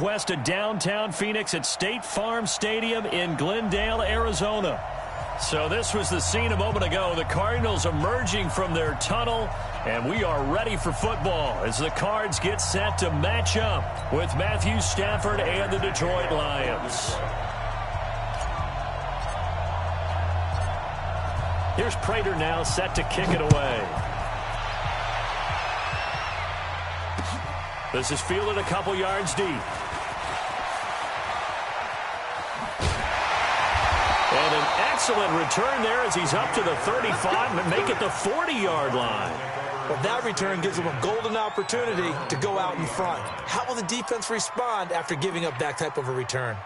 West of downtown Phoenix at State Farm Stadium in Glendale, Arizona. So this was the scene a moment ago. The Cardinals emerging from their tunnel, and we are ready for football as the Cards get set to match up with Matthew Stafford and the Detroit Lions. Here's Prater now set to kick it away. This is fielded a couple yards deep. And an excellent return there as he's up to the 35 and make it the 40-yard line. Well, that return gives him a golden opportunity to go out in front. How will the defense respond after giving up that type of a return?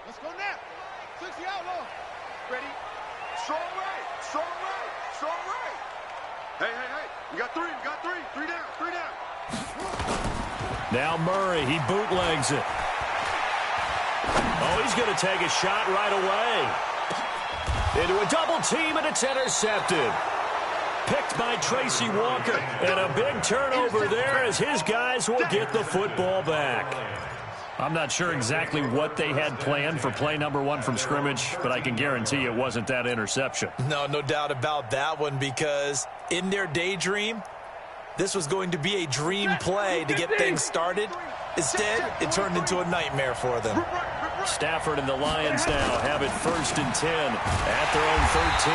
Let's go now. 60 outlaw. Ready? Strong right. Strong right. Strong right. Hey. We got three. Three down. Now Murray, he bootlegs it. Oh, he's going to take a shot right away. Into a double team, and it's intercepted. Picked by Tracy Walker. And a big turnover there as his guys will get the football back. I'm not sure exactly what they had planned for play number one from scrimmage, but I can guarantee it wasn't that interception. No doubt about that one, because in their daydream, this was going to be a dream play to get things started. Instead, it turned into a nightmare for them. Stafford and the Lions now have it 1st and 10 at their own 13.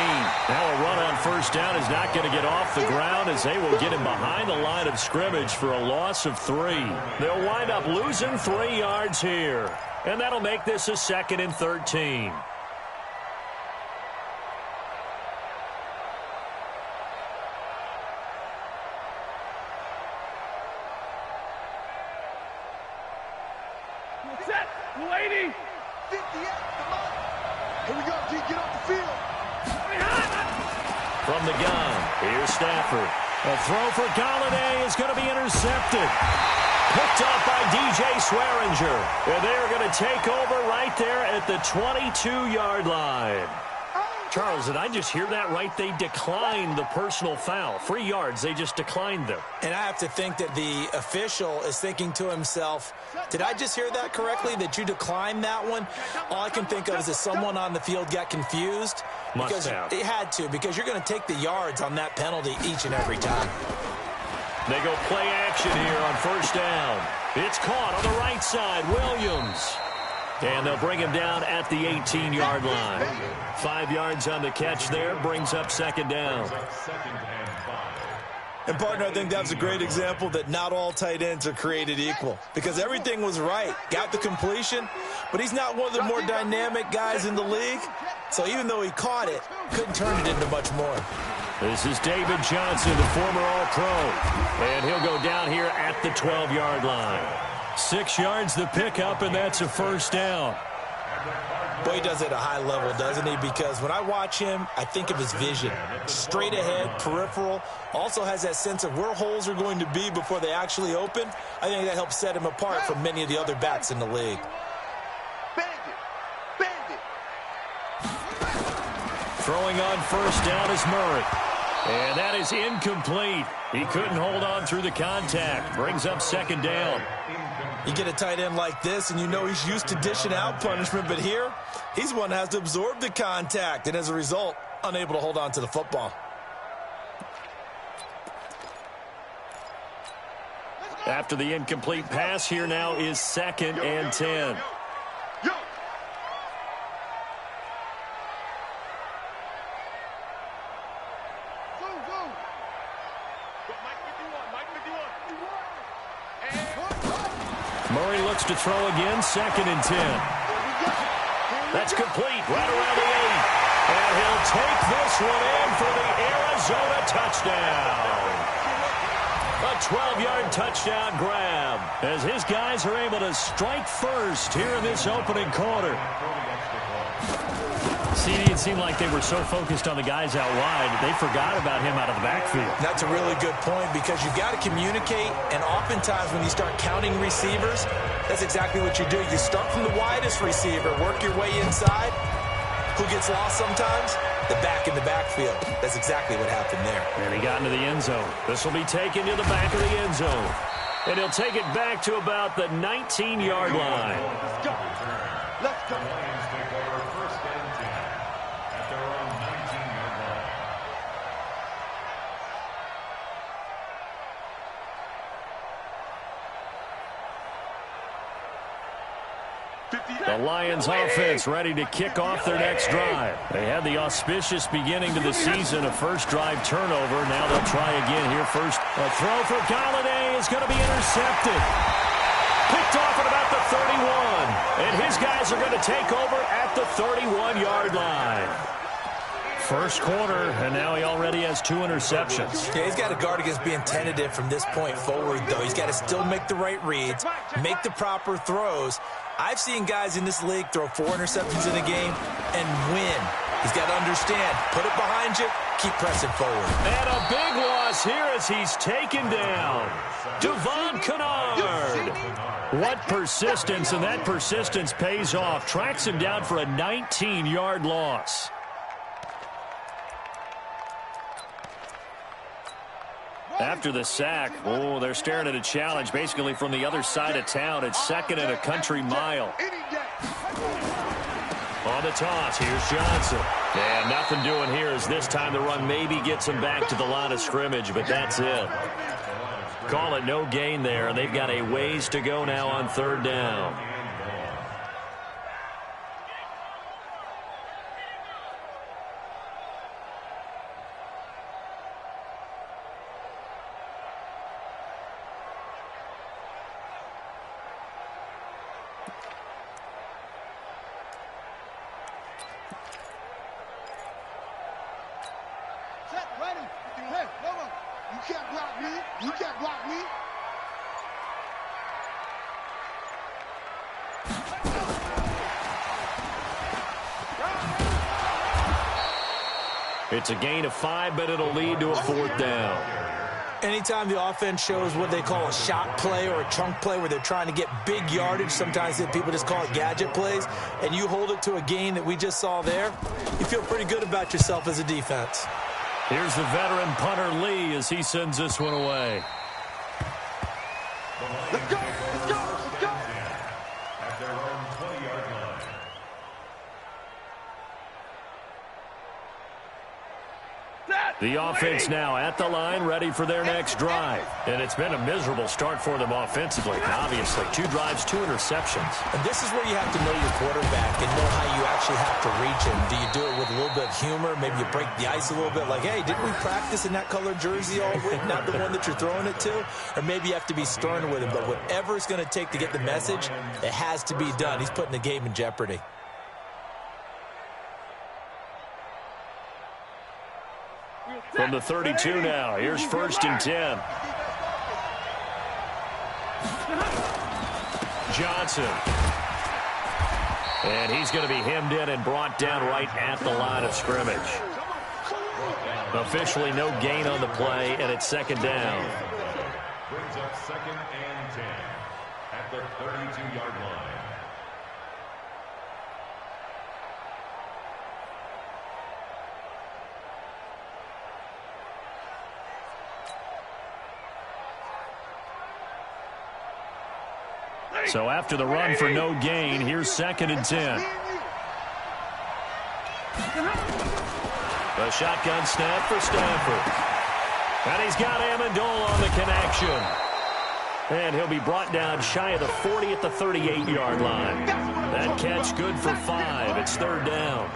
Now a run on first down is not going to get off the ground as they will get him behind the line of scrimmage for a loss of 3. They'll wind up losing 3 yards here. And that'll make this a 2nd and 13. Set. 180. 58. Come on. Here we go. Get off the field. From the gun, here's Stafford. A throw for Galladay is going to be intercepted. Picked up by DJ Swearinger. And they're going to take over right there at the 22-yard line. Charles, did I just hear that right? They declined the personal foul. 3 yards, they just declined them. And I have to think that the official is thinking to himself, did I just hear that correctly, that you declined that one? All I can think of is that someone on the field got confused. Must have. It had to, because you're going to take the yards on that penalty each and every time. They go play action here on first down. It's caught on the right side, Williams. And they'll bring him down at the 18-yard line. 5 yards on the catch there, brings up 2nd down. And, partner, I think that was a great example that not all tight ends are created equal, because everything was right. Got the completion, but he's not one of the more dynamic guys in the league. So even though he caught it, couldn't turn it into much more. This is David Johnson, the former All-Pro. And he'll go down here at the 12-yard line. 6 yards the pickup, and that's a first down. Boy, he does it at a high level, doesn't he? Because when I watch him, I think of his vision. Straight ahead, peripheral. Also has that sense of where holes are going to be before they actually open. I think that helps set him apart from many of the other backs in the league. Throwing on first down is Murray. And that is incomplete. He couldn't hold on through the contact. Brings up 2nd down. You get a tight end like this, and you know he's used to dishing out punishment, but here, he's one that has to absorb the contact, and as a result, unable to hold on to the football. After the incomplete pass, here now is 2nd and 10. Murray looks to throw again, 2nd and 10. That's complete, right around the 8. And he'll take this one in for the Arizona touchdown. A 12-yard touchdown grab as his guys are able to strike first here in this opening quarter. It seemed like they were so focused on the guys out wide, they forgot about him out of the backfield. That's a really good point, because you've got to communicate, and oftentimes when you start counting receivers, that's exactly what you do. You start from the widest receiver, work your way inside, who gets lost sometimes? The back in the backfield. That's exactly what happened there. And he got into the end zone. This will be taken to the back of the end zone. And he'll take it back to about the 19-yard line. Let's go. Let's go. The Lions offense ready to kick off their next drive. They had the auspicious beginning to the season, a first drive turnover. Now they'll try again here first. A throw for Galladay is going to be intercepted. Picked off at about the 31. And his guys are going to take over at the 31-yard line. First quarter, and now he already has 2 interceptions. Yeah, he's got to guard against being tentative from this point forward, though. He's got to still make the right reads, make the proper throws. I've seen guys in this league throw 4 interceptions in a game and win. He's got to understand, put it behind you, keep pressing forward. And a big loss here as he's taken down. Devon Kennard. What persistence, and that persistence pays off. Tracks him down for a 19-yard loss. After the sack, oh, they're staring at a challenge basically from the other side of town. It's second and a country mile. On the toss, here's Johnson. And nothing doing here as this time the run maybe gets him back to the line of scrimmage, but that's it. Call it no gain there, and they've got a ways to go now on third down. It's a gain of 5, but it'll lead to a 4th down. Anytime the offense shows what they call a shot play or a chunk play where they're trying to get big yardage, sometimes people just call it gadget plays, and you hold it to a gain that we just saw there, you feel pretty good about yourself as a defense. Here's the veteran punter Lee as he sends this one away. Let's go. Let's go. Let's go. At their own 20-yard line. The offense now at the line, ready for their next drive. And it's been a miserable start for them offensively. Obviously, 2 drives, 2 interceptions. And this is where you have to know your quarterback and know how you actually have to reach him. Do you do it with a little bit of humor? Maybe you break the ice a little bit, like, hey, didn't we practice in that colored jersey all week, not the one that you're throwing it to? Or maybe you have to be stern with him. But whatever it's going to take to get the message, it has to be done. He's putting the game in jeopardy. From the 32 now, here's 1st and 10. Johnson. And he's going to be hemmed in and brought down right at the line of scrimmage. Officially no gain on the play, and it's 2nd down. Brings up 2nd and 10 at the 32-yard line. So after the run for no gain, here's 2nd and 10. The shotgun snap for Stafford. And he's got Amendola on the connection. And he'll be brought down shy of the 40 at the 38-yard line. That catch good for 5. It's 3rd down.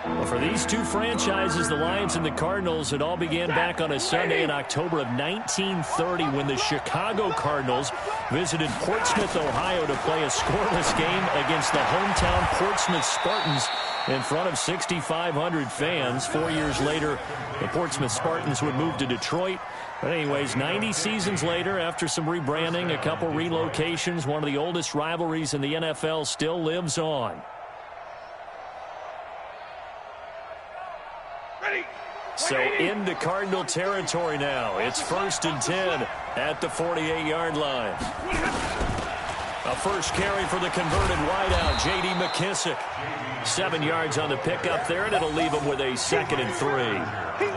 Well, for these two franchises, the Lions and the Cardinals, it all began back on a Sunday in October of 1930 when the Chicago Cardinals visited Portsmouth, Ohio to play a scoreless game against the hometown Portsmouth Spartans in front of 6,500 fans. 4 years later, the Portsmouth Spartans would move to Detroit. But anyways, 90 seasons later, after some rebranding, a couple relocations, one of the oldest rivalries in the NFL still lives on. So into Cardinal territory now. It's 1st and 10 at the 48-yard line. A first carry for the converted wideout, J.D. McKissick. 7 yards on the pickup there, and it'll leave him with a 2nd and 3.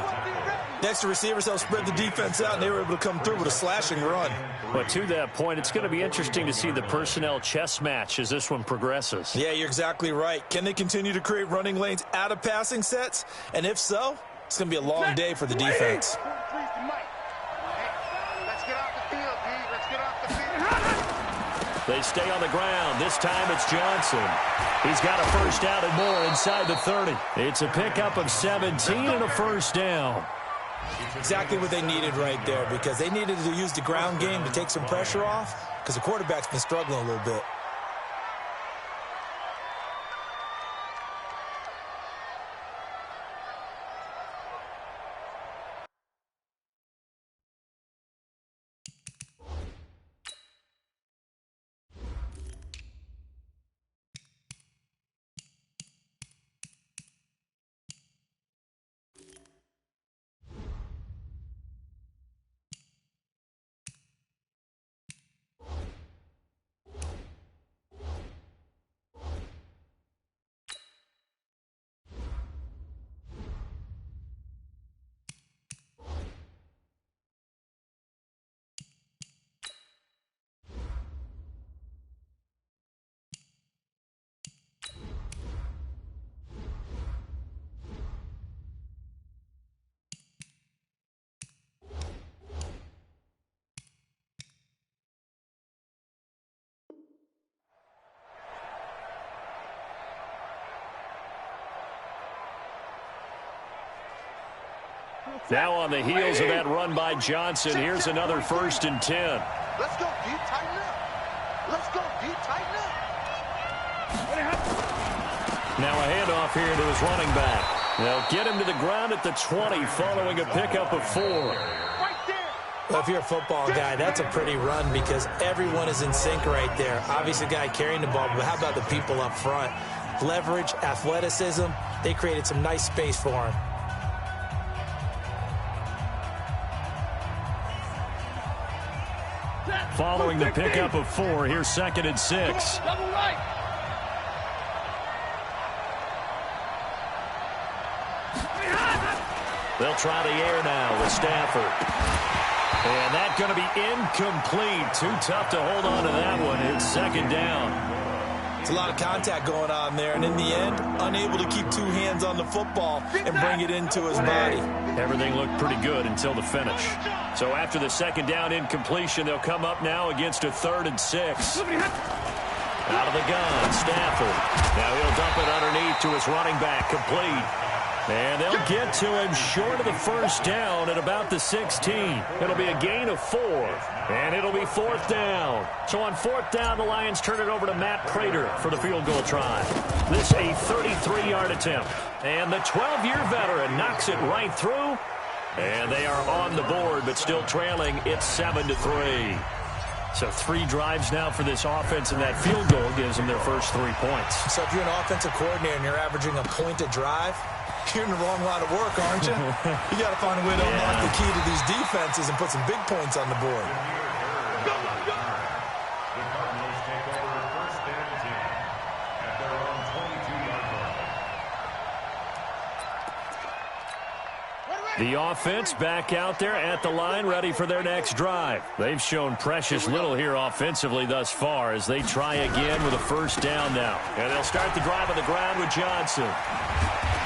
Next to receivers, they'll spread the defense out, and they were able to come through with a slashing run. But to that point, it's going to be interesting to see the personnel chess match as this one progresses. Yeah, you're exactly right. Can they continue to create running lanes out of passing sets? And if so, it's going to be a long day for the defense. They stay on the ground. This time it's Johnson. He's got a first down and more inside the 30. It's a pickup of 17 and a first down. Exactly what they needed right there, because they needed to use the ground game to take some pressure off, because the quarterback's been struggling a little bit. Now on the heels of that run by Johnson, here's another 1st and 10. Let's go deep, tighten up. Let's go deep, tighten up. Now a handoff here to his running back. They'll get him to the ground at the 20 following a pickup of 4. Well, if you're a football guy, that's a pretty run because everyone is in sync right there. Obviously, the guy carrying the ball, but how about the people up front? Leverage, athleticism, they created some nice space for him. Following the pickup of 4, here's 2nd and 6. Double right. They'll try the air now with Stafford. And that's going to be incomplete. Too tough to hold on to that one. It's 2nd down. It's a lot of contact going on there, and in the end, unable to keep 2 hands on the football and bring it into his body. Everything looked pretty good until the finish. So after the 2nd down incompletion, they'll come up now against a 3rd and 6. Out of the gun, Stafford. Now he'll dump it underneath to his running back, complete. And they'll get to him short of the 1st down at about the 16. It'll be a gain of 4, and it'll be 4th down. So on 4th down, the Lions turn it over to Matt Prater for the field goal try. This a 33-yard attempt. And the 12-year veteran knocks it right through. And they are on the board, but still trailing. It's 7-3. So 3 drives now for this offense, and that field goal gives them their first 3 points. So if you're an offensive coordinator and you're averaging a point a drive, you're in the wrong line of work, aren't you? You got to find a way to unlock the key to these defenses and put some big points on the board. The Cardinals take over 1st and 10 at their own 22-yard line. The offense back out there at the line, ready for their next drive. They've shown precious little here offensively thus far as they try again with a 1st down now. And they'll start the drive on the ground with Johnson.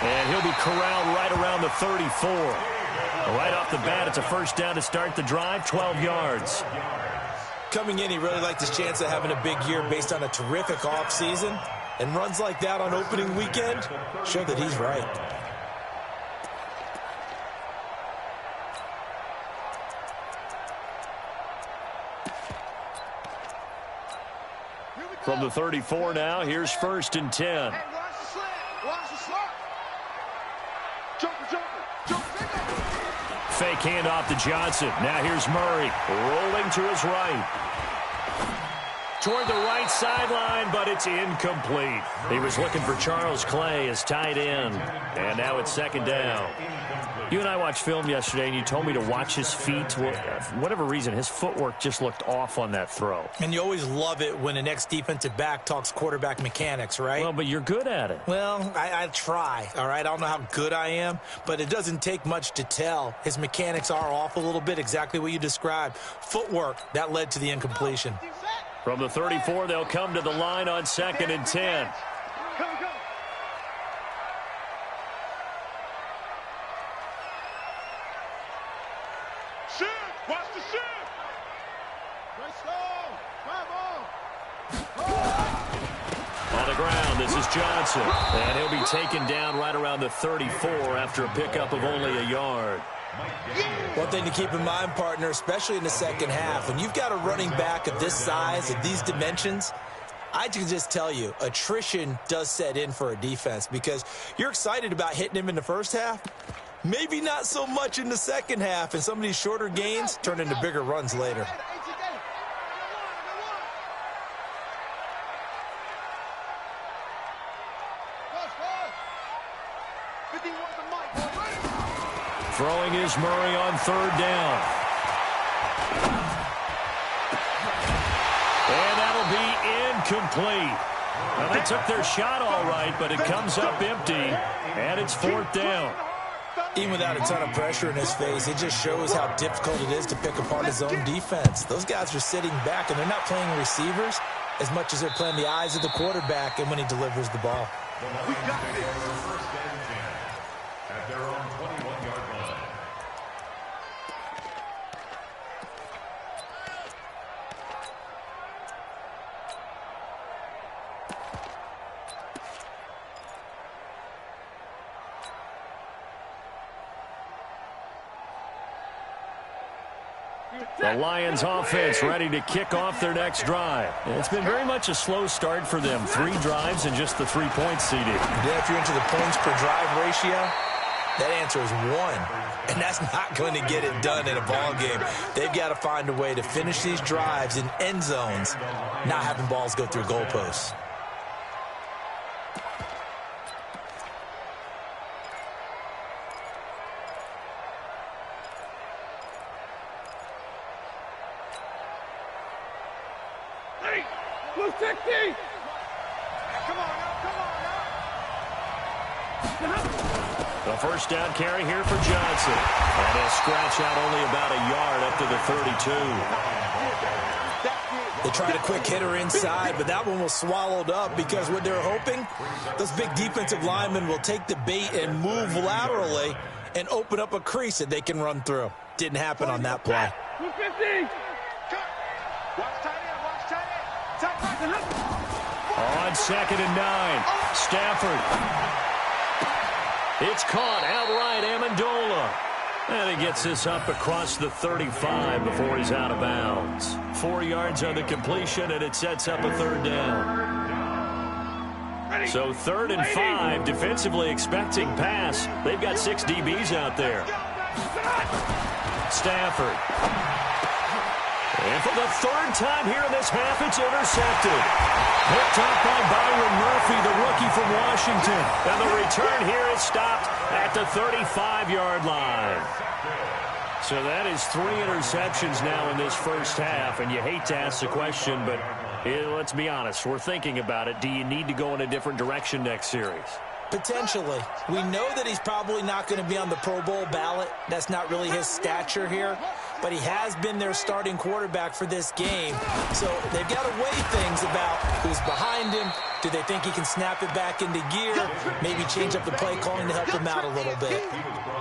And he'll be corralled right around the 34. Right off the bat, it's a 1st down to start the drive, 12 yards. Coming in, he really liked his chance of having a big year based on a terrific offseason. And runs like that on opening weekend show that he's right. From the 34 now, here's 1st and 10. Fake handoff to Johnson. Now here's Murray rolling to his right. toward the right sideline, but it's incomplete. He was looking for Charles Clay as tight end, and now it's second down. You and I watched film yesterday, and you told me to watch his feet. Well, for whatever reason, his footwork just looked off on that throw. And you always love it when an ex-defensive back talks quarterback mechanics, right? Well, but you're good at it. Well, I try, all right? I don't know how good I am, but it doesn't take much to tell. His mechanics are off a little bit, exactly what you described. Footwork, that led to the incompletion. From the 34, they'll come to the line on 2nd and 10. Watch the shift! On the ground, this is Johnson. And he'll be taken down right around the 34 after a pickup of only a yard. One thing to keep in mind, partner, especially in the second half, when you've got a running back of this size, of these dimensions, I can just tell you, attrition does set in for a defense because you're excited about hitting him in the first half. Maybe not so much in the second half, and some of these shorter gains turn into bigger runs later. Throwing is Murray on 3rd down. And that'll be incomplete. Well, they took their shot all right, but it comes up empty, and it's 4th down. Even without a ton of pressure in his face, it just shows how difficult it is to pick apart his own defense. Those guys are sitting back, and they're not playing receivers as much as they're playing the eyes of the quarterback and when he delivers the ball. We got this. First and 10 at their own 21-yard line. The Lions offense ready to kick off their next drive. It's been very much a slow start for them. 3 drives and just the 3 points seeded. Yeah, if you're into the points per drive ratio, that answer is 1. And that's not going to get it done in a ball game. They've got to find a way to finish these drives in end zones, not having balls go through goalposts. The first down carry here for Johnson. And he'll scratch out only about a yard up to the 32. They tried a quick hitter inside, but that one was swallowed up because what they're hoping, those big defensive linemen will take the bait and move laterally and open up a crease that they can run through. Didn't happen on that play. On 2nd and 9, Stafford. It's caught outright, Amendola. And he gets this up across the 35 before he's out of bounds. 4 yards on the completion, and it sets up a 3rd down. So 3rd and 5, defensively expecting pass. They've got 6 DBs out there. Stafford. And for the 3rd time here in this half, it's intercepted. Picked up by Byron Murphy, the rookie from Washington. And the return here is stopped at the 35-yard line. So that is 3 interceptions now in this first half. And you hate to ask the question, but let's be honest. We're thinking about it. Do you need to go in a different direction next series? Potentially. We know that he's probably not going to be on the Pro Bowl ballot. That's not really his stature here. But he has been their starting quarterback for this game. So they've got to weigh things about who's behind him. Do they think he can snap it back into gear? Maybe change up the play calling to help him out a little bit.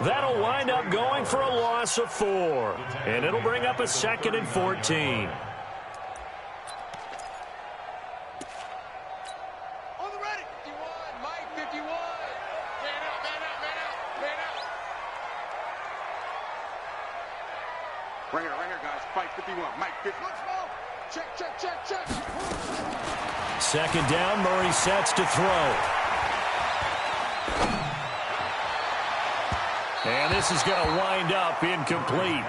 That'll wind up going for a loss of 4. And it'll bring up a 2nd and 14. Right here, guys. Fight 51. Mike 50. Check. 2nd down, Murray sets to throw. And this is going to wind up incomplete.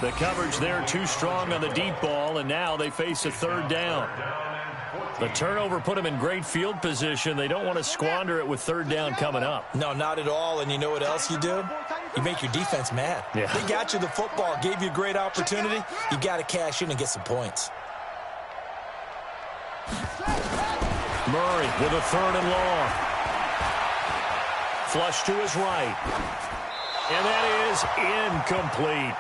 The coverage there too strong on the deep ball, and now they face a third down. The turnover put them in great field position. They don't want to squander it with third down coming up. No, not at all. And you know what else you do? You make your defense mad. Yeah. They got you the football, gave you a great opportunity. You got to cash in and get some points. Murray with a third and long. Flush to his right. And that is incomplete.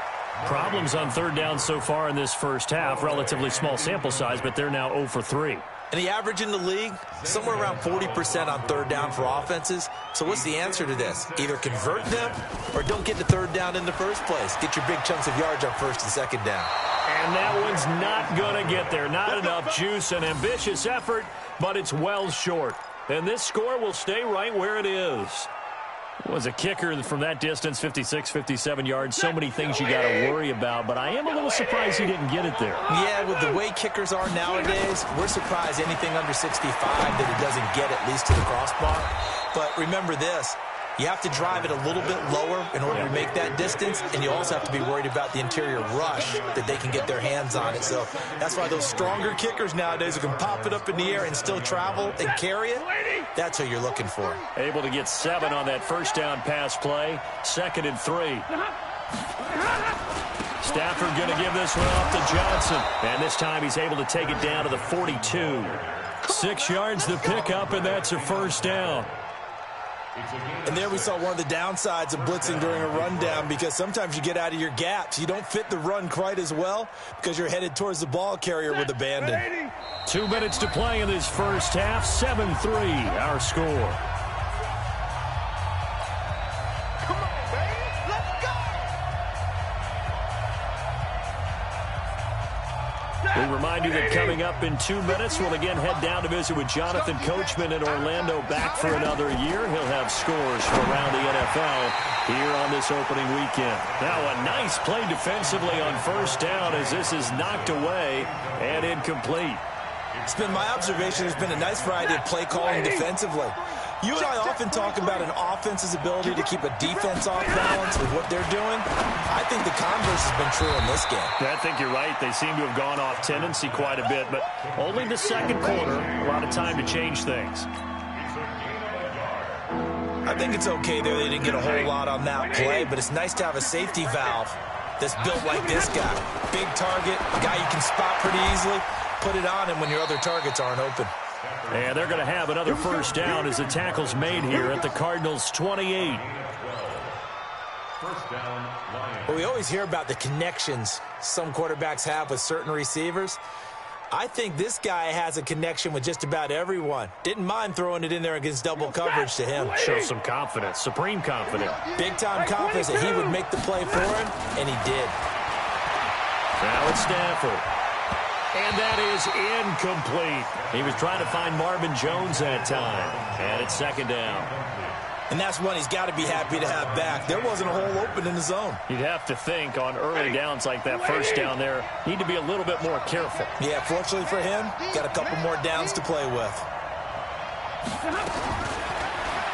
Problems on third down so far in this first half. Relatively small sample size, but they're now 0 for 3. And the average in the league, somewhere around 40% on third down for offenses. So what's the answer to this? Either convert them or don't get the third down in the first place. Get your big chunks of yards on first and second down. And that one's not going to get there. Not enough juice. An ambitious effort, but it's well short. And this score will stay right where it is. Was a kicker from that distance, 56, 57 yards. So many things you got to worry about, but I am a little surprised he didn't get it there. Yeah, with the way kickers are nowadays, we're surprised anything under 65 that it doesn't get at least to the crossbar. But remember this, you have to drive it a little bit lower in order to make that distance, and you also have to be worried about the interior rush that they can get their hands on it. So that's why those stronger kickers nowadays who can pop it up in the air and still travel and carry it, that's who you're looking for. Able to get 7 on that first down pass play. 2nd and 3. Stafford going to give this one off to Johnson. And this time he's able to take it down to the 42. 6 yards the pickup, and that's a first down. And there we saw one of the downsides of blitzing during a rundown, because sometimes you get out of your gaps. You don't fit the run quite as well because you're headed towards the ball carrier with abandon. 2 minutes to play in this first half. 7-3 our score. Come on, baby. Let's go. We remind you that coming up in 2 minutes, we'll again head down to visit with Jonathan Coachman in Orlando, back for another year. He'll have scores from around the NFL here on this opening weekend. Now a nice play defensively on first down as this is knocked away and incomplete. It's been my observation, there's been a nice variety of play calling defensively. You and I often talk about an offense's ability to keep a defense off balance with what they're doing. I think the converse has been true in this game. I think you're right. They seem to have gone off tendency quite a bit, but only the second quarter, a lot of time to change things. I think it's okay there. They didn't get a whole lot on that play, but it's nice to have a safety valve that's built like this guy. Big target, a guy you can spot pretty easily. Put it on him when your other targets aren't open. And they're going to have another first down as the tackle's made here at the Cardinals' 28. First down, Lions. Well, we always hear about the connections some quarterbacks have with certain receivers. I think this guy has a connection with just about everyone. Didn't mind throwing it in there against double coverage to him. Shows some confidence, supreme confidence. Big-time confidence that he would make the play for him, and he did. Now it's Stafford. And that is incomplete. He was trying to find Marvin Jones that time. And it's second down. And that's one he's got to be happy to have back. There wasn't a hole open in the zone. You'd have to think on early downs like that first down there, need to be a little bit more careful. Yeah, fortunately for him, got a couple more downs to play with.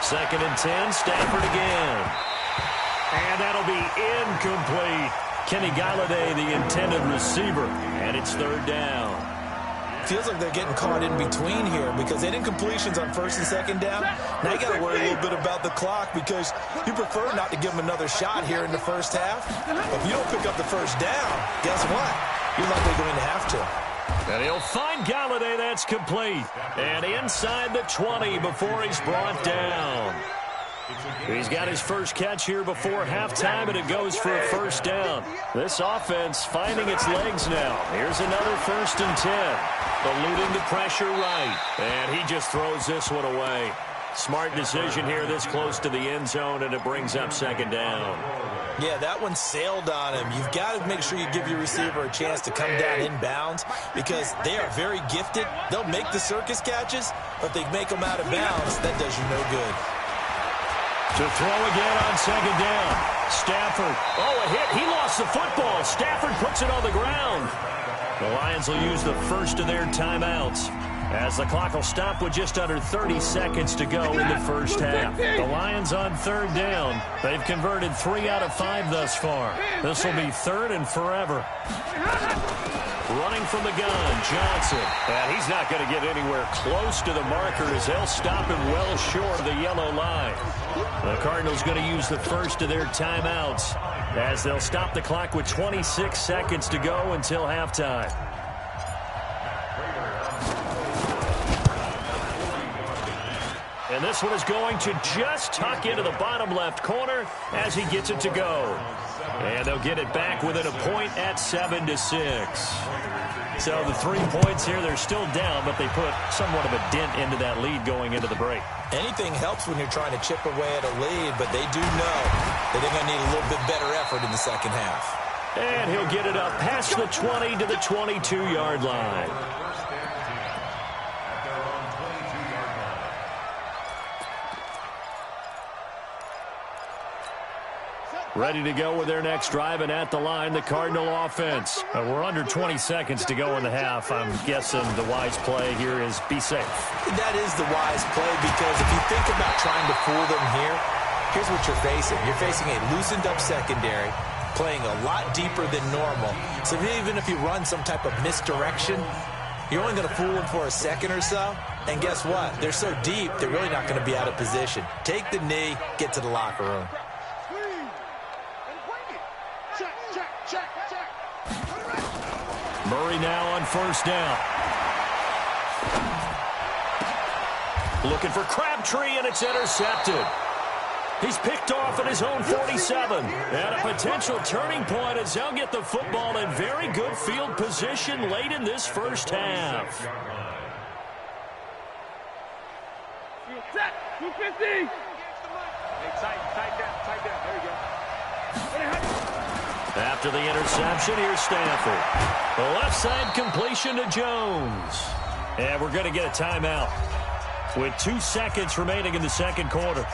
2nd and 10, Stafford again. And that'll be incomplete. Kenny Galladay, the intended receiver, and it's third down. Feels like they're getting caught in between here because they did incompletions on first and second down. Now you got to worry a little bit about the clock because you prefer not to give them another shot here in the first half. But if you don't pick up the first down, guess what? You're likely going to have to. And he'll find Galladay. That's complete. And inside the 20 before he's brought down. He's got his first catch here before halftime, and it goes for a first down. This offense finding its legs now. Here's another 1st and 10. Eluding the pressure right. And he just throws this one away. Smart decision here this close to the end zone, and it brings up second down. Yeah, that one sailed on him. You've got to make sure you give your receiver a chance to come down inbounds because they are very gifted. They'll make the circus catches, but they make them out of bounds. That does you no good. To throw again on second down. Stafford. Oh, a hit. He lost the football. Stafford puts it on the ground. The Lions will use the first of their timeouts. As the clock will stop with just under 30 seconds to go in the first half. The Lions on third down. They've converted 3 out of 5 thus far. This will be third and forever. Running from the gun, Johnson. And he's not going to get anywhere close to the marker as they'll stop him well short of the yellow line. The Cardinals going to use the first of their timeouts as they'll stop the clock with 26 seconds to go until halftime. And this one is going to just tuck into the bottom left corner as he gets it to go. And they'll get it back within a point at 7-6. So the 3 points here, they're still down, but they put somewhat of a dent into that lead going into the break. Anything helps when you're trying to chip away at a lead, but they do know that they're going to need a little bit better effort in the second half. And he'll get it up past the 20 to the 22-yard line. Ready to go with their next drive, and at the line, the Cardinal offense. We're under 20 seconds to go in the half. I'm guessing the wise play here is be safe. That is the wise play, because if you think about trying to fool them here, here's what you're facing. You're facing a loosened-up secondary, playing a lot deeper than normal. So even if you run some type of misdirection, you're only going to fool them for a second or so. And guess what? They're so deep, they're really not going to be out of position. Take the knee, get to the locker room. Murray now on first down. Looking for Crabtree, and it's intercepted. He's picked off at his own 47. And a potential turning point as they'll get the football in very good field position late in this first half. Set, 250. Hey, tight down. There you go. After the interception, here's Stanford. The left side completion to Jones. And we're going to get a timeout with 2 seconds remaining in the second quarter.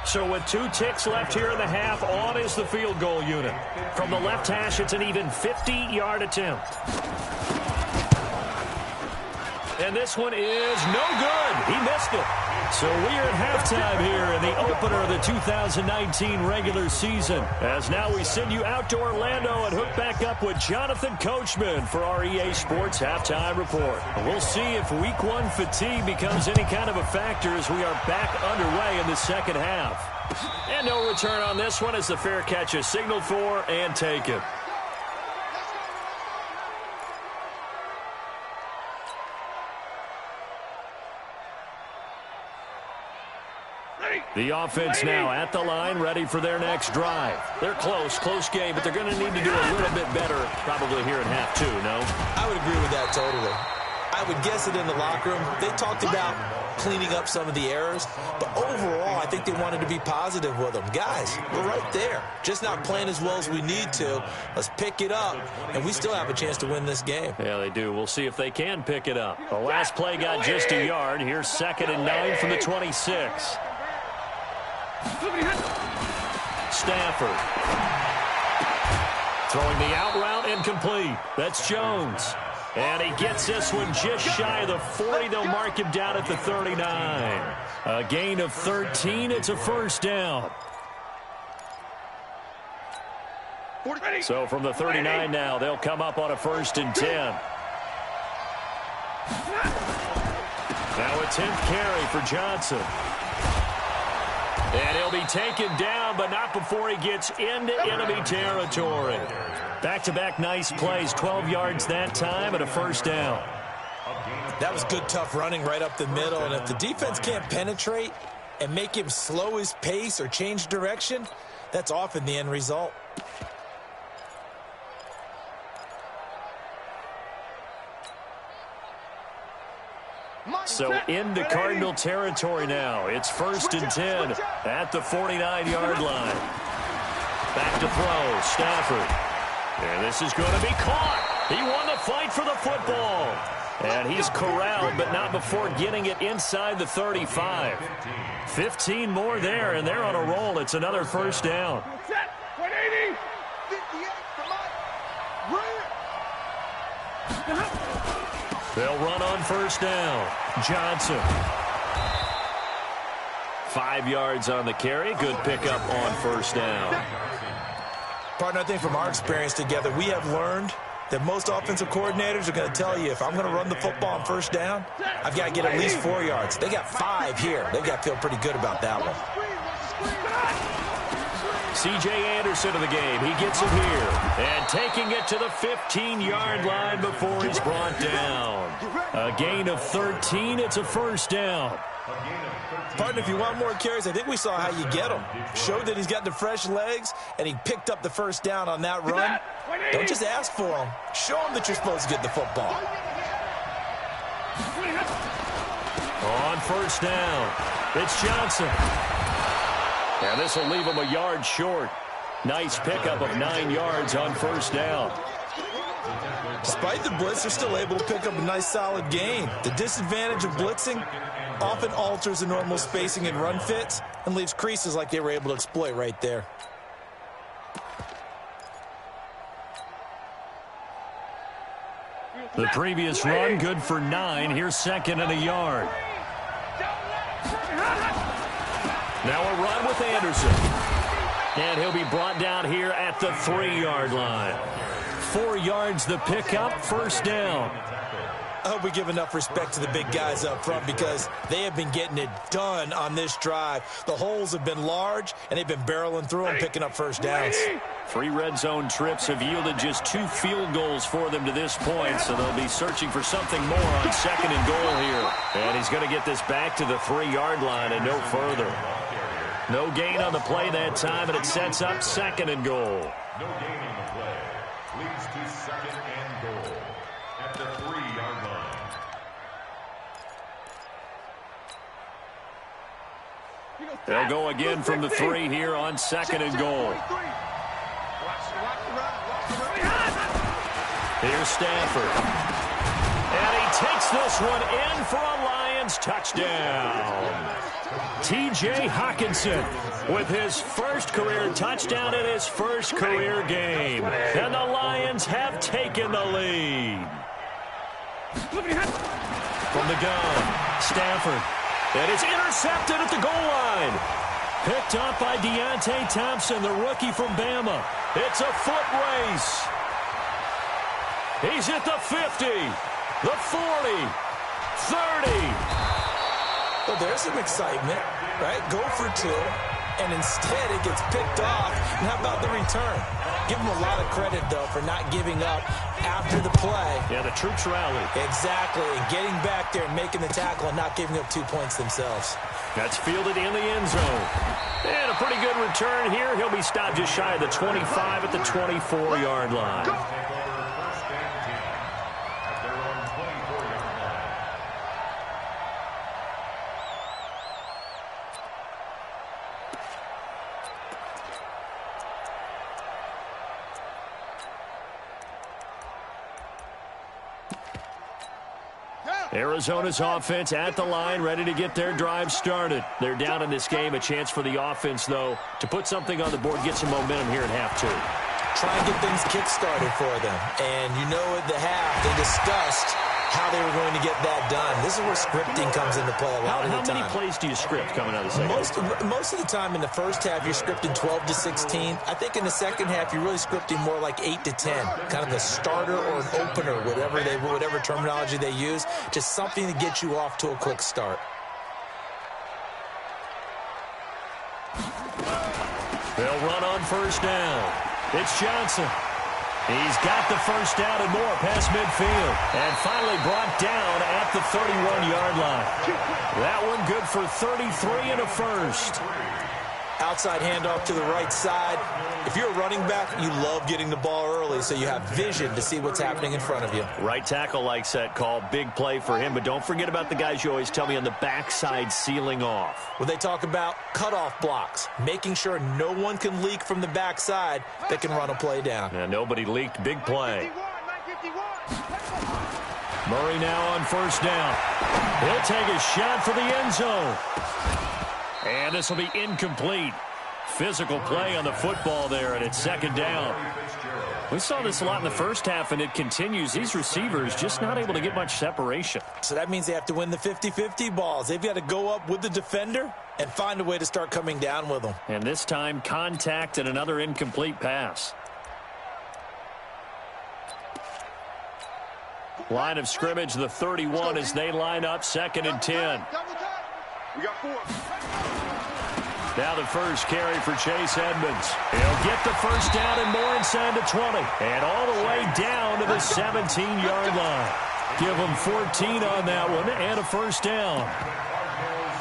So with 2 ticks left here in the half, on is the field goal unit. From the left hash, it's an even 50-yard attempt. And this one is no good. He missed it. So we are at halftime here in the opener of the 2019 regular season. As now we send you out to Orlando and hook back up with Jonathan Coachman for our EA Sports Halftime Report. We'll see if Week 1 fatigue becomes any kind of a factor as we are back underway in the second half. And no return on this one as the fair catch is signaled for and taken. The offense now at the line, ready for their next drive. They're close game, but they're going to need to do a little bit better probably here in half 2, no? I would agree with that totally. I would guess it in the locker room. They talked about cleaning up some of the errors, but overall, I think they wanted to be positive with them. Guys, we're right there. Just not playing as well as we need to. Let's pick it up, and we still have a chance to win this game. Yeah, they do. We'll see if they can pick it up. The last play got just a yard. Here's 2nd and 9 from the 26. Stafford throwing the out route incomplete. That's Jones. And he gets this one just shy of the 40. They'll mark him down at the 39. A gain of 13. It's a first down. So from the 39 now, they'll come up on a 1st and 10. Now a 10th carry for Johnson. And he'll be taken down, but not before he gets into enemy territory. Back-to-back nice plays, 12 yards that time and a first down. That was good, tough running right up the middle. And if the defense can't penetrate and make him slow his pace or change direction, that's often the end result. So into Cardinal territory now. It's 1st and 10 at the 49-yard line. Back to throw, Stafford. And this is going to be caught. He won the fight for the football. And he's corralled, but not before getting it inside the 35. 15 more there, and they're on a roll. It's another first down. Set, 180. 58, come on. They'll run on first down. Johnson. 5 yards on the carry. Good pickup on first down. Partner, I think from our experience together, we have learned that most offensive coordinators are going to tell you, if I'm going to run the football on first down, I've got to get at least 4 yards. They got 5 here. They've got to feel pretty good about that one. C.J. Anderson of the game. He gets it here. And taking it to the 15-yard line before he's brought down. A gain of 13. It's a first down. Partner, if you want more carries, I think we saw how you get them. Showed that he's got the fresh legs, and he picked up the first down on that run. Don't just ask for them. Show them that you're supposed to get the football. On first down, it's Johnson. And this will leave him a yard short. Nice pickup of 9 yards on first down. Despite the blitz, they're still able to pick up a nice solid gain. The disadvantage of blitzing often alters the normal spacing and run fits and leaves creases like they were able to exploit right there. The previous run, good for 9. Here's second and a yard. Now a run with Anderson. And he'll be brought down here at the 3-yard line. 4 yards the pickup, first down. I hope we give enough respect to the big guys up front because they have been getting it done on this drive. The holes have been large, and they've been barreling through them, picking up first downs. 3 red zone trips have yielded just 2 field goals for them to this point, so they'll be searching for something more on second and goal here. And he's going to get this back to the 3-yard line and no further. No gain on the play that time, and it sets up second and goal. No gain on the play. Leads to second and goal at the 3-yard line. They'll go again from the 3 here on second and goal. Here's Stafford. And he takes this one in for a Lions touchdown. T.J. Hawkinson with his first career touchdown in his first career game. And the Lions have taken the lead. From the gun, Stafford. And it's intercepted at the goal line. Picked up by Deontay Thompson, the rookie from Bama. It's a foot race. He's at the 50, the 40, 30. Well, there's some excitement, right? Go for 2, and instead it gets picked off. And how about the return? Give him a lot of credit, though, for not giving up after the play. Yeah, the troops rallied. Exactly, and getting back there and making the tackle and not giving up 2 points themselves. That's fielded in the end zone. And a pretty good return here. He'll be stopped just shy of the 25 at the 24-yard line. Arizona's offense at the line, ready to get their drive started. They're down in this game. A chance for the offense, though, to put something on the board, get some momentum here at half 2. Try and get things kick-started for them. And you know at the half, they discussed how they were going to get that done. This is where scripting comes into play a lot of the time. How many plays do you script coming out of the second? Most of the time in the first half, you're scripting 12 to 16. I think in the second half, you're really scripting more like 8 to 10. Kind of a starter or an opener, whatever terminology they use. Just something to get you off to a quick start. They'll run on first down. It's Johnson. He's got the first down and more past midfield. And finally brought down at the 31-yard line. That one good for 33 and a first. Outside handoff to the right side. If you're a running back, you love getting the ball early so you have vision to see what's happening in front of you. Right tackle likes that call. Big play for him. But don't forget about the guys you always tell me on the backside sealing off. Well, they talk about cutoff blocks, making sure no one can leak from the backside that can run a play down. And nobody leaked. Big play. Murray now on first down. He'll take a shot for the end zone. And this will be incomplete. Physical play on the football there, and it's second down. We saw this a lot in the first half, and it continues. These receivers just not able to get much separation. So that means they have to win the 50-50 balls. They've got to go up with the defender and find a way to start coming down with them. And this time, contact and another incomplete pass. Line of scrimmage, the 31 as they line up, 2nd and 10. We got 4. Now the first carry for Chase Edmonds. He'll get the first down and more inside the 20. And all the way down to the 17-yard line. Give them 14 on that one and a first down.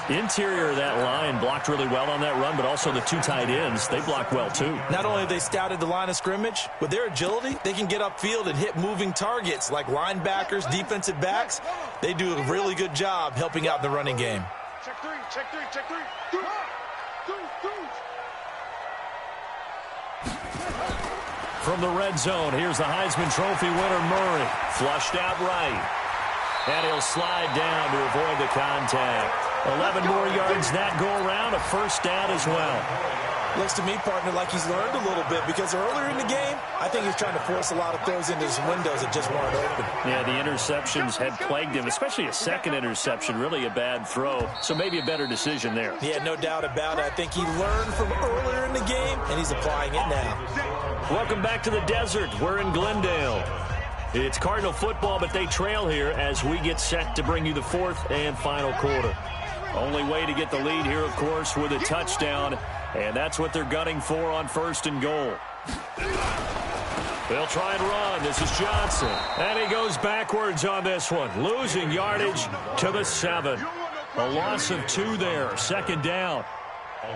Interior of that line blocked really well on that run, but also the 2 tight ends, they blocked well too. Not only have they scouted the line of scrimmage, with their agility, they can get upfield and hit moving targets like linebackers, defensive backs. They do a really good job helping out the running game. Check 3, check 3, check 3. From the red zone, here's the Heisman Trophy winner, Murray. Flushed out right. And he'll slide down to avoid the contact. 11 more yards that go around, a first down as well. Looks to me, partner, like he's learned a little bit because earlier in the game, I think he's trying to force a lot of throws into his windows that just weren't open. Yeah, the interceptions had plagued him, especially a second interception, really a bad throw. So maybe a better decision there. Yeah, no doubt about it. I think he learned from earlier in the game, and he's applying it now. Welcome back to the desert. We're in Glendale. It's Cardinal football, but they trail here as we get set to bring you the 4th and final quarter. Only way to get the lead here, of course, with a touchdown, and that's what they're gunning for on 1st and goal. They'll try and run. This is Johnson, and he goes backwards on this one, losing yardage to the 7. A loss of 2 there, 2nd down.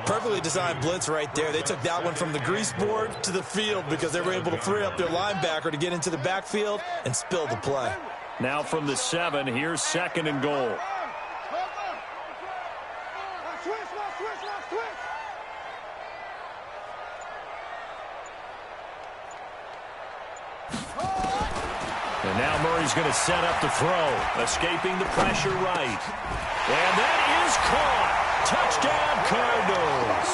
Perfectly designed blitz right there. They took that one from the grease board to the field because they were able to free up their linebacker to get into the backfield and spill the play. Now from the 7, here's 2nd and goal. And now Murray's going to set up to throw, escaping the pressure right. And that is caught. Touchdown, Cardinals.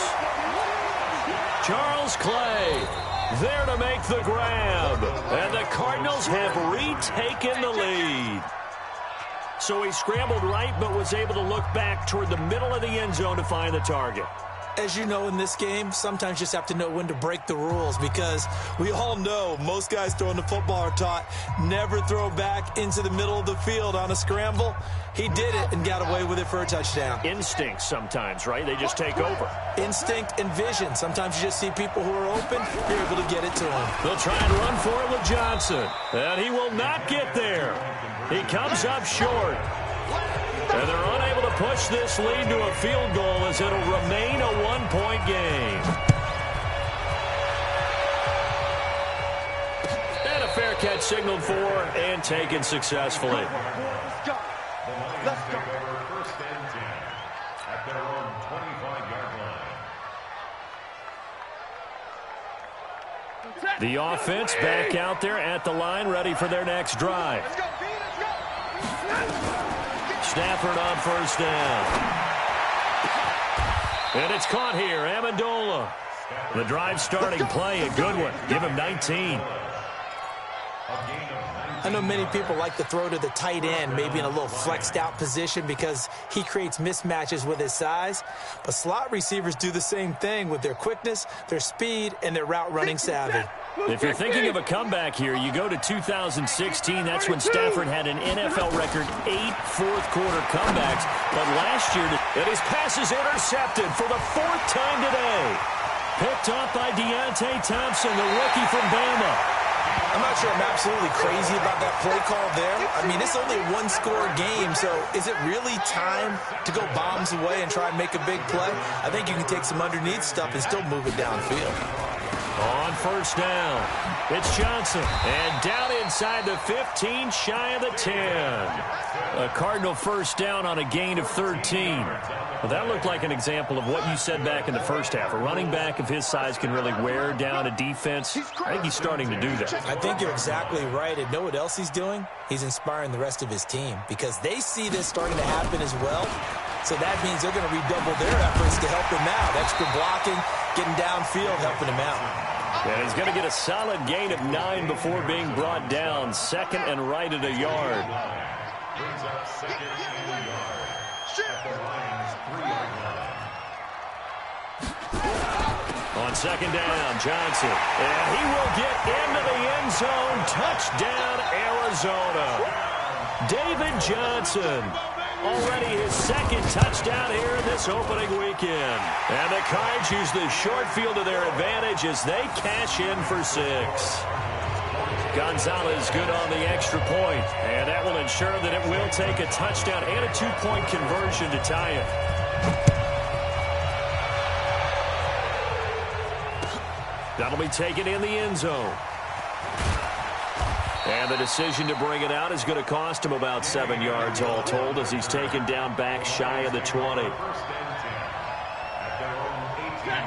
Charles Clay there to make the grab. And the Cardinals have retaken the lead. So he scrambled right, but was able to look back toward the middle of the end zone to find the target. As you know, in this game, sometimes you just have to know when to break the rules because we all know most guys throwing the football are taught never throw back into the middle of the field on a scramble. He did it and got away with it for a touchdown. Instinct sometimes, right? They just take over. Instinct and vision. Sometimes you just see people who are open, you're able to get it to them. They'll try and run for it with Johnson. And he will not get there. He comes up short. And they're unable to push this lead to a field goal as it'll remain a 1-point game. And a fair catch signaled for and taken successfully. Let's go. Let's go. First and 10 at their own 25-yard line. The offense back out there at the line, ready for their next drive. Let's go, B, let's go. Stafford on first down. And it's caught here, Amendola. The drive starting play, a good one. Give him 19. I know many people like to throw to the tight end, maybe in a little flexed out position because he creates mismatches with his size. But slot receivers do the same thing with their quickness, their speed, and their route running savvy. If you're thinking of a comeback here, you go to 2016. That's when Stafford had an NFL record 8 fourth-quarter comebacks. But last year, and his pass is intercepted for the 4th time today. Picked up by Deontay Thompson, the rookie from Bama. I'm not sure I'm absolutely crazy about that play call there. I mean, it's only a 1-score game, so is it really time to go bombs away and try and make a big play? I think you can take some underneath stuff and still move it downfield. On first down, it's Johnson. And down inside the 15, shy of the 10. A Cardinal first down on a gain of 13. Well, that looked like an example of what you said back in the first half. A running back of his size can really wear down a defense. I think he's starting to do that. I think you're exactly right. And know what else he's doing? He's inspiring the rest of his team because they see this starting to happen as well. So that means they're going to redouble their efforts to help him out. Extra blocking, getting downfield, helping him out. And he's going to get a solid gain of 9 before being brought down. Second and right at a yard. Brings up second and a yard. At the Lions' 3-yard line. On second down, Johnson. And he will get into the end zone. Touchdown, Arizona. David Johnson. Already his second touchdown here in this opening weekend. And the Cards use the short field to their advantage as they cash in for 6. Gonzalez good on the extra point. And that will ensure that it will take a touchdown and a 2-point conversion to tie it. That'll be taken in the end zone. And the decision to bring it out is going to cost him about 7 yards all told as he's taken down back shy of the 20.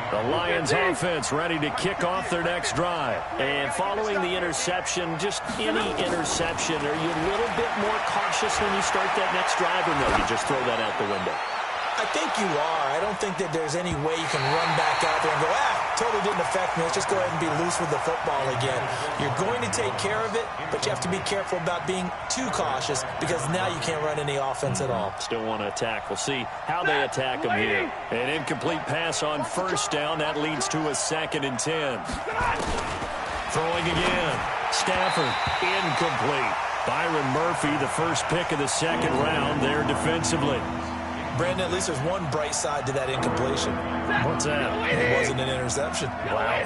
The Lions offense ready to kick off their next drive. And following the interception, just any interception, are you a little bit more cautious when you start that next drive, or no, you just throw that out the window? I think you are. I don't think that there's any way you can run back out there and go, totally didn't affect me. Let's just go ahead and be loose with the football again. You're going to take care of it, but you have to be careful about being too cautious because now you can't run any offense at all. Still want to attack. We'll see how they attack him here. An incomplete pass on first down. That leads to a 2nd and 10. Throwing again. Stafford, incomplete. Byron Murphy, the first pick of the second round there defensively. Brandon, at least there's one bright side to that incompletion. What's that? It wasn't an interception. Wow.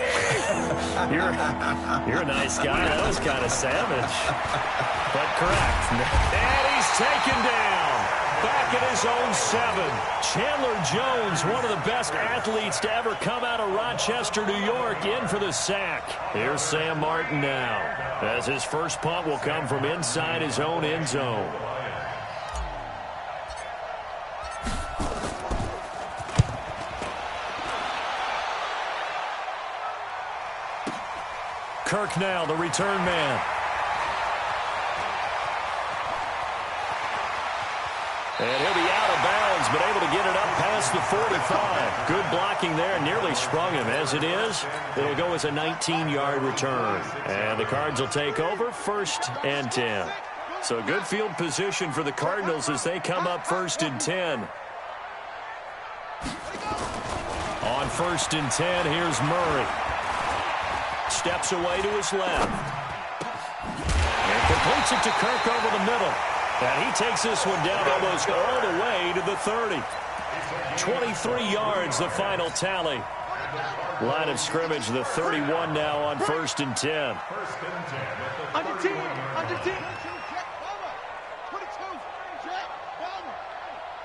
You're a nice guy. That was kind of savage. But correct. And he's taken down. Back at his own 7. Chandler Jones, one of the best athletes to ever come out of Rochester, New York, in for the sack. Here's Sam Martin now, as his first punt will come from inside his own end zone. Kirk now, the return man. And he'll be out of bounds, but able to get it up past the 45. Good blocking there, nearly sprung him. As it is, it'll go as a 19-yard return. And the Cards will take over 1st and 10. So good field position for the Cardinals as they come up 1st and 10. On 1st and 10, here's Murray. Steps away to his left. And completes it to Kirk over the middle. And he takes this one down almost all the way to the 30. 23 yards, the final tally. Line of scrimmage, the 31 now on 1st and 10. Under 10, under 10. 22, check,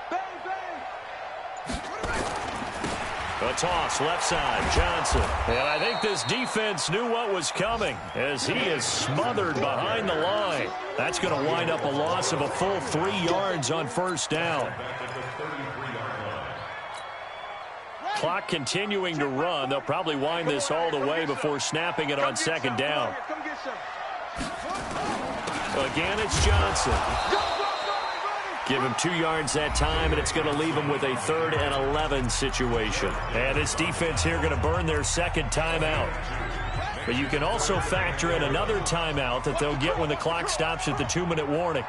bang, bang. A toss, left side, Johnson. And I think this defense knew what was coming as he is smothered behind the line. That's going to wind up a loss of a full 3 yards on 1st down. Clock continuing to run. They'll probably wind this all the way before snapping it on 2nd down. Again, it's Johnson. Give him 2 yards that time, and it's going to leave him with a 3rd and 11 situation. And this defense here going to burn their 2nd timeout. But you can also factor in another timeout that they'll get when the clock stops at the 2-minute warning.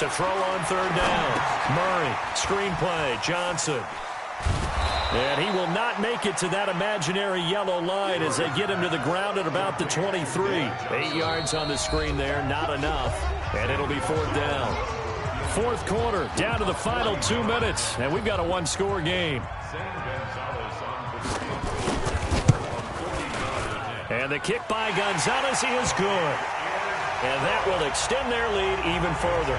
To throw on 3rd down. Murray, screen play, Johnson. And he will not make it to that imaginary yellow line as they get him to the ground at about the 23. 8 yards on the screen there, not enough. And it'll be 4th down. 4th quarter, down to the final 2 minutes. And we've got a 1-score game. And the kick by Gonzalez is good. And that will extend their lead even further.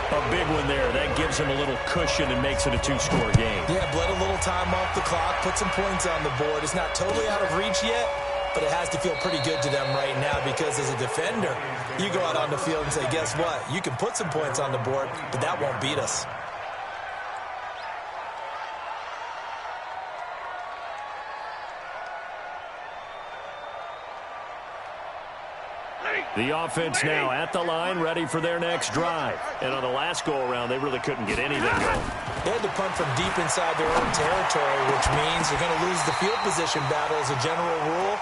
A big one there. That gives him a little cushion and makes it a 2-score game. Yeah, bled a little time off the clock, put some points on the board. It's not totally out of reach yet, but it has to feel pretty good to them right now because as a defender, you go out on the field and say, guess what? You can put some points on the board, but that won't beat us. The offense now at the line, ready for their next drive. And on the last go-around, they really couldn't get anything going. They had to punt from deep inside their own territory, which means they're going to lose the field position battle as a general rule.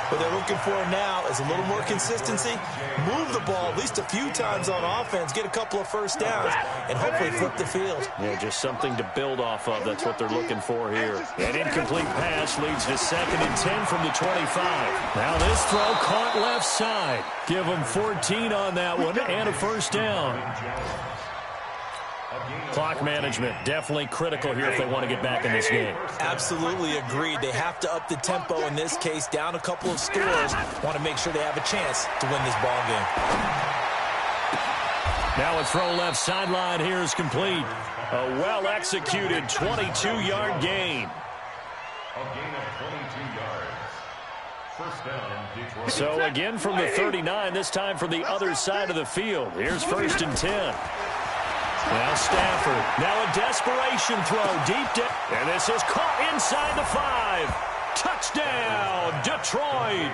What they're looking for now is a little more consistency, move the ball at least a few times on offense, get a couple of first downs, and hopefully flip the field. Yeah, just something to build off of. That's what they're looking for here. An incomplete pass leads to 2nd and 10 from the 25. Now this throw caught left side. Give them 14 on that one and a first down. Clock management definitely critical here if they want to get back in this game. Absolutely agreed. They have to up the tempo in this case, down a couple of scores. Want to make sure they have a chance to win this ball game. Now a throw left sideline here is complete. A well-executed 22-yard gain. A gain of 22 yards. First down, Detroit. So again from the 39, this time from the other side of the field. Here's 1st and 10. Now Stafford. Now a desperation throw deep down. And this is caught inside the 5. Touchdown, Detroit.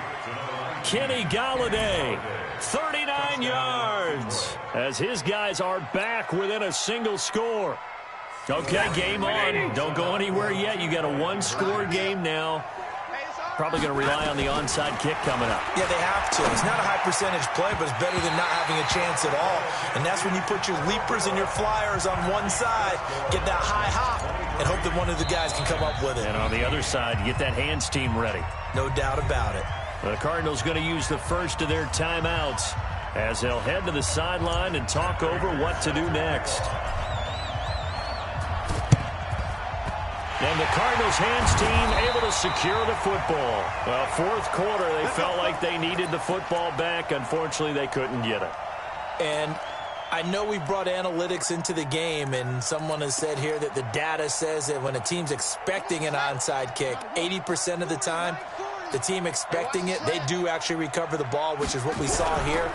Kenny Golladay, 39 yards. As his guys are back within a single score. Okay, game on. Don't go anywhere yet. You got a one-score game now. Probably going to rely on the onside kick coming up. Yeah, they have to. It's not a high-percentage play, but it's better than not having a chance at all. And that's when you put your leapers and your flyers on one side, get that high hop, and hope that one of the guys can come up with it. And on the other side, get that hands team ready. No doubt about it. The Cardinals going to use the first of their timeouts as they'll head to the sideline and talk over what to do next. And the Cardinals hands team able to secure the football. Well, 4th quarter, they felt like they needed the football back. Unfortunately, they couldn't get it. And I know we brought analytics into the game, and someone has said here that the data says that when a team's expecting an onside kick, 80% of the time, the team expecting it, they do actually recover the ball, which is what we saw here.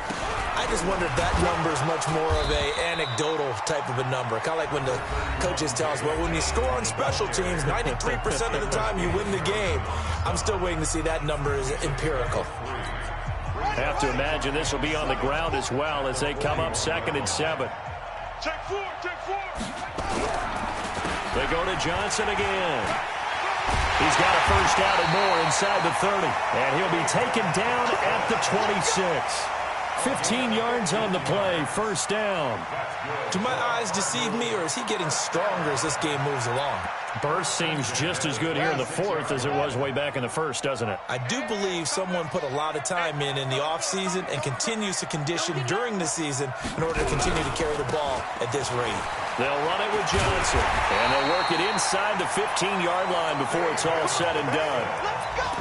I just wonder if that number is much more of a anecdotal type of a number. Kind of like when the coaches tell us, well, when you score on special teams, 93% of the time you win the game. I'm still waiting to see that number is empirical. I have to imagine this will be on the ground as well as they come up 2nd and 7. Check 4, check 4. They go to Johnson again. He's got a first down and more inside the 30. And he'll be taken down at the 26. 15 yards on the play, first down. Do my eyes deceive me, or is he getting stronger as this game moves along? Burst seems just as good here in the 4th as it was way back in the 1st, doesn't it? I do believe someone put a lot of time in the offseason and continues to condition during the season in order to continue to carry the ball at this rate. They'll run it with Johnson, and they'll work it inside the 15-yard line before it's all said and done.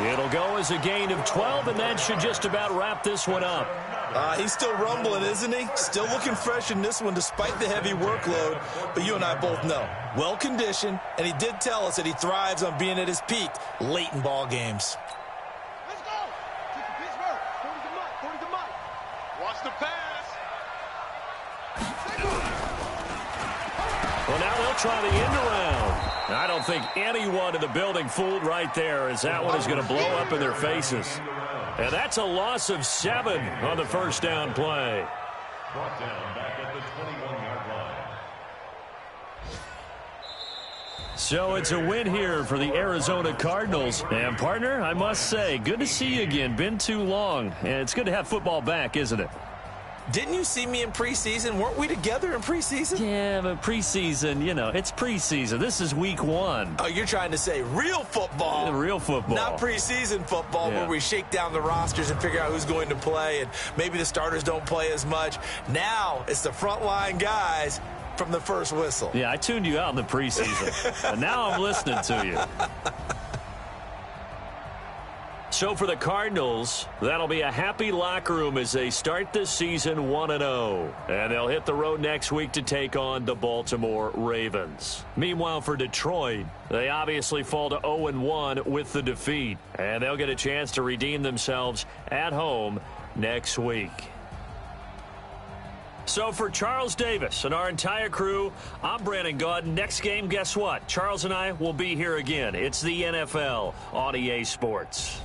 It'll go as a gain of 12, and that should just about wrap this one up. He's still rumbling, isn't he? Still looking fresh in this one despite the heavy workload. But you and I both know, well-conditioned, and he did tell us that he thrives on being at his peak late in ball games. Let's go. Take the Pittsburgh. 40 to Mike. Watch the pass. Well, now they'll try the end around. I don't think anyone in the building fooled right there, as that one is going to blow up in their faces. And that's a loss of 7 on the first down play. Brought down back at the 21-yard line. So it's a win here for the Arizona Cardinals. And, partner, I must say, good to see you again. Been too long. And it's good to have football back, isn't it? Didn't you see me in preseason? Weren't we together in preseason? Yeah, but preseason, you know, it's preseason. This is week 1. Oh, you're trying to say real football. Yeah, real football. Not preseason football where we shake down the rosters and figure out who's going to play, and maybe the starters don't play as much. Now it's the frontline guys from the first whistle. Yeah, I tuned you out in the preseason. And now I'm listening to you. So for the Cardinals, that'll be a happy locker room as they start this season 1-0. And they'll hit the road next week to take on the Baltimore Ravens. Meanwhile, for Detroit, they obviously fall to 0-1 with the defeat. And they'll get a chance to redeem themselves at home next week. So for Charles Davis and our entire crew, I'm Brandon Gaudin. Next game, guess what? Charles and I will be here again. It's the NFL on EA Sports.